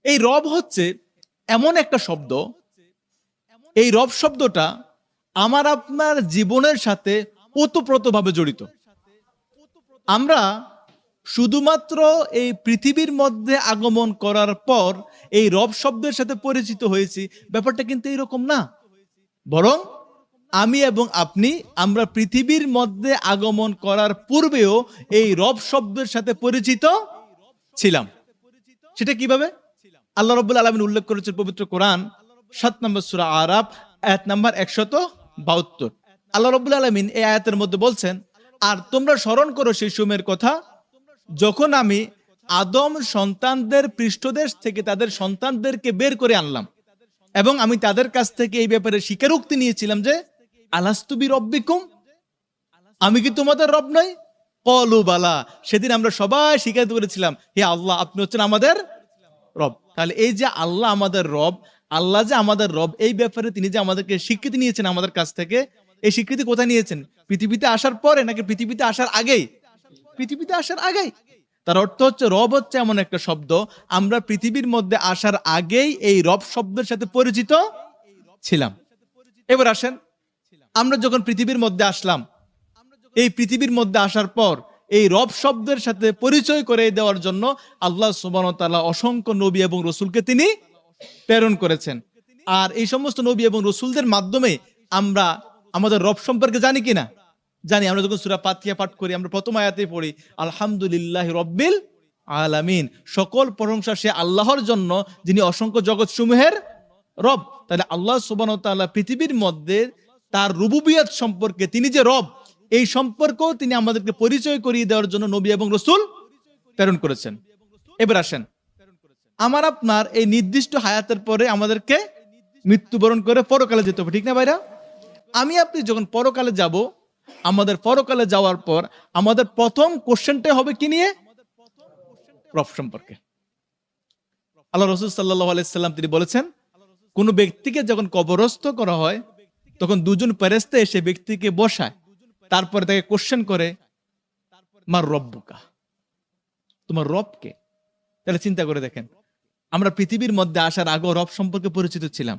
এই রব হচ্ছে এমন একটা শব্দ, এই রব শব্দটা আমার আপনার জীবনের সাথে ওতপ্রোতভাবে জড়িত। আমরা শুধুমাত্র এই পৃথিবীর মধ্যে আগমন করার পর এই রব শব্দের সাথে পরিচিত হয়েছি, ব্যাপারটা কিন্তু এরকম না। বরং আমি এবং আপনি আমরা পৃথিবীর মধ্যে আগমন করার পূর্বেও এই রব শব্দের সাথে পরিচিত ছিলাম। সেটা কিভাবে? আল্লাহ রাব্বুল আলামিন উল্লেখ করেছেন পবিত্র কোরআন ৭ নম্বর সূরা আরাফ আয়াত নাম্বার ১৭২। আল্লাহ রাব্বুল আলামিন এই আয়াতের মধ্যে বলছেন, আর তোমরা স্মরণ করো সেই সময়ের কথা যখন আমি আদম সন্তানদের পৃষ্ঠদেশ থেকে তাদের সন্তানদেরকে বের করে আনলাম এবং আমি তাদের কাছ থেকে এই ব্যাপারে স্বীকারোক্তি নিয়েছিলাম যে আলাস্তু বিরব্বিকুম, আমি কি তোমাদের রব নই? ক্বালু বালা, সেদিন আমরা সবাই স্বীকার করেছিলাম, হে আল্লাহ আপনি হচ্ছেন আমাদের রব। তাহলে এই যে আল্লাহ আমাদের রব, আল্লাহ যে আমাদের রব, এই ব্যাপারে তিনি যে আমাদেরকে স্বীকৃতি নিয়েছেন আমাদের কাছ থেকে, এই স্বীকৃতি কোথায় নিয়েছেন? পৃথিবীতে আসার পরে নাকি পৃথিবীতে আসার আগেই? পৃথিবীতে আসার আগেই। তার অর্থ হচ্ছে রব হচ্ছে এমন একটা শব্দ, আমরা পৃথিবীর মধ্যে আসার আগেই এই রব শব্দের সাথে পরিচিত ছিলাম। এবার আসেন, আমরা যখন পৃথিবীর মধ্যে আসলাম, এই পৃথিবীর মধ্যে আসার পর এই রব শব্দের সাথে পরিচয় করে দেওয়ার জন্য আল্লাহ সুবহানাহু ওয়া তাআলা অসংখ্য নবী এবং রসুলকে তিনি প্রেরণ করেছেন। আর এই সমস্ত নবী এবং রসুলদের মাধ্যমে আমরা আমাদের রব সম্পর্কে জানি কিনা? জানি। আমরা যখন সূরা ফাতিহা পাঠ করি, আমরা প্রথম আয়াতে পড়ি আলহামদুলিল্লাহি রাব্বিল আলামিন, সকল প্রশংসা সে আল্লাহর জন্য যিনি অসংখ্য জগৎসমূহের রব। তাহলে আল্লাহ সুবহানাহু ওয়া তাআলা পৃথিবীর মধ্যে তার রুবুবিয়ত সম্পর্কে, তিনি যে রব, এই সম্পর্কেও তিনি আমাদেরকে পরিচয় করিয়ে দেওয়ার জন্য নবী এবং রসুল প্রেরণ করেছেন। এবার আসেন, আমার আপনার এই নির্দিষ্ট হায়াতের পরে আমাদেরকে মৃত্যুবরণ করে পরকালে যেতে হবে, ঠিক না ভাইরা? আমি আপনি যখন পরকালে যাব, আমাদের পরকালে যাওয়ার পর আমাদের প্রথম কোশ্চেনটাই হবে কি নিয়ে? রব সম্পর্কে। আল্লাহ রাসূল সাল্লাল্লাহু আলাইহি সাল্লাম তিনি বলেছেন, কোন ব্যক্তিকে যখন কবরস্থ করা হয় তখন দুজন ফেরেশতা এসে ব্যক্তিকে বসায়, তারপরে তাকে কোশ্চেন করে, মার রব্বুকা, তোমার রব কে? তাহলে চিন্তা করে দেখেন, আমরা পৃথিবীর মধ্যে আসার আগে রব সম্পর্কে পরিচিত ছিলাম,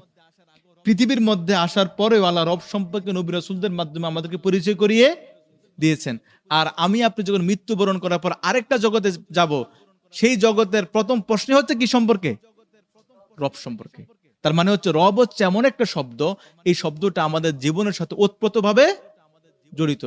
পৃথিবীর মধ্যে আসার পরেও আল্লাহ রব সম্পর্কে নবী রাসূলদের মাধ্যমে আমাদেরকে পরিচয় করিয়ে দিয়েছেন। আর আমি আপনি যখন মৃত্যুবরণ করার পর আরেকটা জগতে যাব, সেই জগতের প্রথম প্রশ্ন হচ্ছে কি সম্পর্কে? রব সম্পর্কে। তার মানে হচ্ছে রব হচ্ছে এমন একটা শব্দ, এই শব্দটা আমাদের জীবনের সাথে ওতপ্রোতভাবে জড়িত।